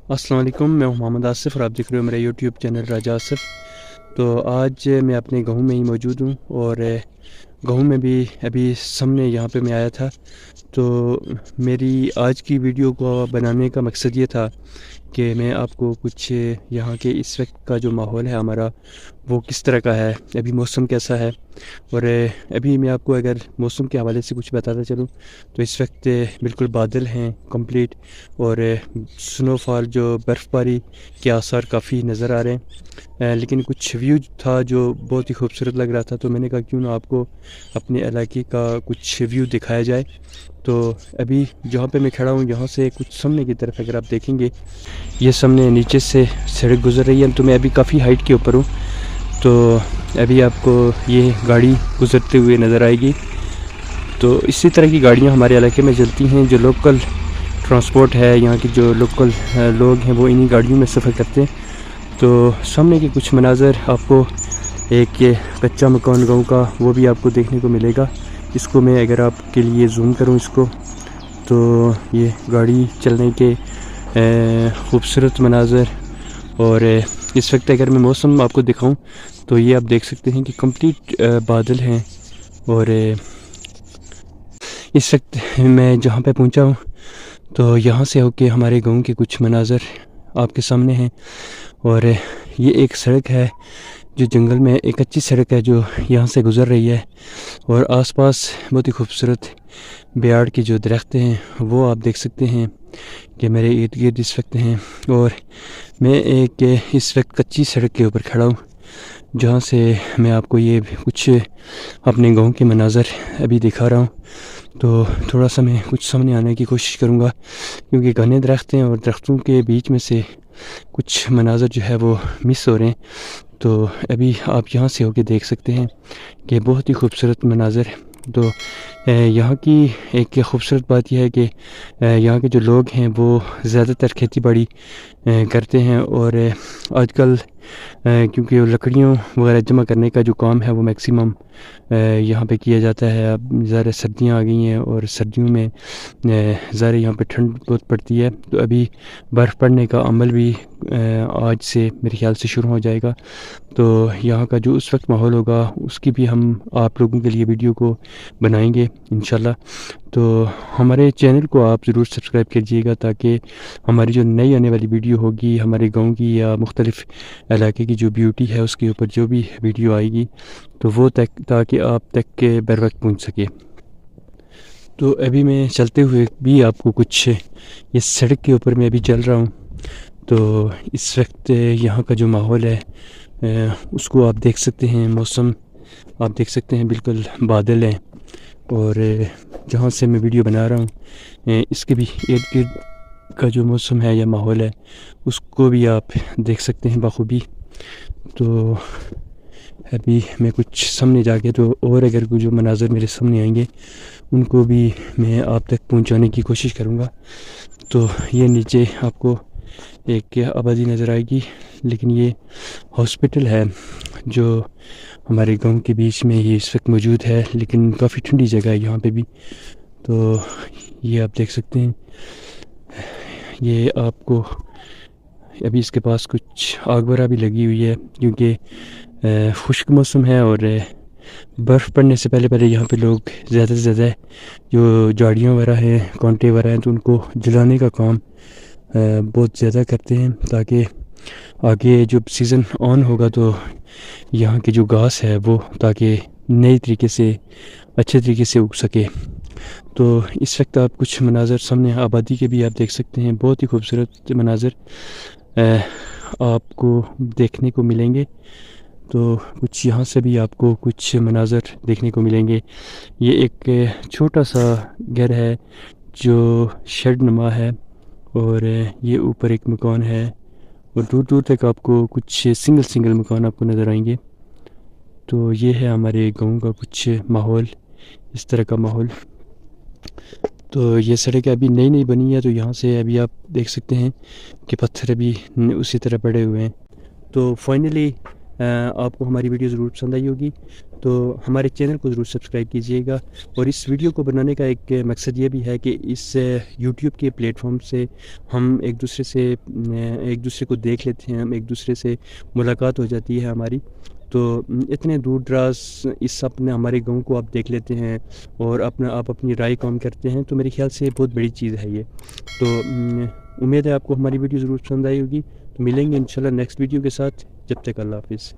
السلام علیکم، میں ہوں محمد آصف اور آپ دیکھ رہے ہو میرا یوٹیوب چینل راجہ آصف۔ تو آج میں اپنے گاؤں میں ہی موجود ہوں اور گاؤں میں بھی ابھی سامنے یہاں پہ میں آیا تھا۔ تو میری آج کی ویڈیو کو بنانے کا مقصد یہ تھا کہ میں آپ کو کچھ یہاں کے اس وقت کا جو ماحول ہے ہمارا وہ کس طرح کا ہے، ابھی موسم کیسا ہے، اور ابھی میں آپ کو اگر موسم کے حوالے سے کچھ بتاتا چلوں تو اس وقت بالکل بادل ہیں کمپلیٹ، اور سنو فال جو برف باری کے آثار کافی نظر آ رہے ہیں، لیکن کچھ ویو تھا جو بہت ہی خوبصورت لگ رہا تھا، تو میں نے کہا کیوں نہ آپ کو اپنے علاقے کا کچھ ویو دکھایا جائے۔ تو ابھی جہاں پہ میں کھڑا ہوں یہاں سے کچھ سامنے کی طرف اگر آپ دیکھیں گے، یہ سامنے نیچے سے سڑک گزر رہی ہے، تو میں ابھی کافی ہائٹ کے اوپر ہوں، تو ابھی آپ کو یہ گاڑی گزرتے ہوئے نظر آئے گی۔ تو اسی طرح کی گاڑیاں ہمارے علاقے میں چلتی ہیں، جو لوکل ٹرانسپورٹ ہے، یہاں کے جو لوکل لوگ ہیں وہ انہی گاڑیوں میں سفر کرتے ہیں۔ تو سامنے کے کچھ مناظر آپ کو، ایک کچا مکان گاؤں کا وہ بھی آپ کو دیکھنے کو ملے گا۔ اس کو میں اگر آپ کے لیے زوم کروں اس کو، تو یہ گاڑی چلنے کے خوبصورت مناظر، اور اس وقت اگر میں موسم آپ کو دکھاؤں تو یہ آپ دیکھ سکتے ہیں کہ کمپلیٹ بادل ہیں، اور اس وقت میں جہاں پہ پہنچا ہوں تو یہاں سے ہو کے ہمارے گاؤں کے کچھ مناظر آپ کے سامنے ہیں، اور یہ ایک سڑک ہے جو جنگل میں، ایک اچھی سڑک ہے جو یہاں سے گزر رہی ہے، اور آس پاس بہت ہی خوبصورت بیاڑ کے جو درخت ہیں وہ آپ دیکھ سکتے ہیں کہ میرے ارد گرد اس وقت ہیں۔ اور میں ایک اس وقت کچی سڑک کے اوپر کھڑا ہوں جہاں سے میں آپ کو یہ کچھ اپنے گاؤں کے مناظر ابھی دکھا رہا ہوں۔ تو تھوڑا سا میں کچھ سامنے آنے کی کوشش کروں گا کیونکہ گھنے درخت ہیں اور درختوں کے بیچ میں سے کچھ مناظر جو ہے وہ مس ہو رہے ہیں۔ تو ابھی آپ یہاں سے ہو کے دیکھ سکتے ہیں کہ بہت ہی خوبصورت مناظر۔ تو یہاں کی ایک خوبصورت بات یہ ہے کہ یہاں کے جو لوگ ہیں وہ زیادہ تر کھیتی باڑی کرتے ہیں، اور آج کل کیونکہ لکڑیوں وغیرہ جمع کرنے کا جو کام ہے وہ میکسیمم یہاں پہ کیا جاتا ہے۔ اب ظاہر سردیاں آ گئی ہیں اور سردیوں میں ظاہر یہاں پہ ٹھنڈ بہت پڑتی ہے، تو ابھی برف پڑنے کا عمل بھی آج سے میرے خیال سے شروع ہو جائے گا۔ تو یہاں کا جو اس وقت ماحول ہوگا اس کی بھی ہم آپ لوگوں کے لیے ویڈیو کو بنائیں گے انشاءاللہ۔ تو ہمارے چینل کو آپ ضرور سبسکرائب کیجیے گا تاکہ ہماری جو نئی آنے والی ویڈیو ہوگی ہمارے گاؤں کی یا مختلف علاقے کی جو بیوٹی ہے اس کے اوپر جو بھی ویڈیو آئے گی تو وہ تاکہ آپ تک کے بر وقت پہنچ سکے۔ تو ابھی میں چلتے ہوئے بھی آپ کو کچھ یہ سڑک کے اوپر میں ابھی چل رہا ہوں، تو اس وقت یہاں کا جو ماحول ہے اس کو آپ دیکھ سکتے ہیں، موسم آپ دیکھ سکتے ہیں بالکل بادل ہیں، اور جہاں سے میں ویڈیو بنا رہا ہوں اس کے بھی ارد گرد کا جو موسم ہے یا ماحول ہے اس کو بھی آپ دیکھ سکتے ہیں بخوبی۔ تو ابھی میں کچھ سامنے جا کے تو اور اگر جو مناظر میرے سامنے آئیں گے ان کو بھی میں آپ تک پہنچانے کی کوشش کروں گا۔ تو یہ نیچے آپ کو ایک آبادی نظر آئے گی، لیکن یہ ہاسپٹل ہے جو ہمارے گاؤں کے بیچ میں یہ اس وقت موجود ہے، لیکن کافی ٹھنڈی جگہ ہے یہاں پہ بھی۔ تو یہ آپ دیکھ سکتے ہیں، یہ آپ کو ابھی اس کے پاس کچھ آگ وغیرہ بھی لگی ہوئی ہے کیونکہ خشک موسم ہے، اور برف پڑنے سے پہلے یہاں پہ لوگ زیادہ سے زیادہ جو جھاڑیاں وغیرہ ہیں، کانٹے وغیرہ ہیں، تو ان کو جلانے کا کام بہت زیادہ کرتے ہیں تاکہ آگے جب سیزن آن ہوگا تو یہاں کی جو گھاس ہے وہ تاکہ نئی طریقے سے اچھے طریقے سے اگ سکے۔ تو اس وقت آپ کچھ مناظر سامنے آبادی کے بھی آپ دیکھ سکتے ہیں، بہت ہی خوبصورت مناظر آپ کو دیکھنے کو ملیں گے۔ تو کچھ یہاں سے بھی آپ کو کچھ مناظر دیکھنے کو ملیں گے۔ یہ ایک چھوٹا سا گھر ہے جو شیڈ نما ہے، اور یہ اوپر ایک مکان ہے، اور دور دور تک آپ کو کچھ سنگل مکان آپ کو نظر آئیں گے۔ تو یہ ہے ہمارے گاؤں کا کچھ ماحول، اس طرح کا ماحول۔ تو یہ سڑک ابھی نئی بنی ہے، تو یہاں سے ابھی آپ دیکھ سکتے ہیں کہ پتھر ابھی اسی طرح پڑے ہوئے ہیں۔ تو فائنلی آپ کو ہماری ویڈیو ضرور پسند آئی ہوگی، تو ہمارے چینل کو ضرور سبسکرائب کیجیے گا۔ اور اس ویڈیو کو بنانے کا ایک مقصد یہ بھی ہے کہ اس یوٹیوب کے پلیٹ فارم سے ہم ایک دوسرے کو دیکھ لیتے ہیں، ہم ایک دوسرے سے ملاقات ہو جاتی ہے ہماری۔ تو اتنے دور دراز اس اپنے ہمارے گاؤں کو آپ دیکھ لیتے ہیں اور آپ اپنی رائے کام کرتے ہیں، تو میرے خیال سے بہت بڑی چیز ہے یہ۔ تو امید ہے آپ کو ہماری ویڈیو ضرور پسند آئی ہوگی۔ تو ملیں گے انشاءاللہ نیکسٹ ویڈیو کے ساتھ، جب تک اللہ حافظ۔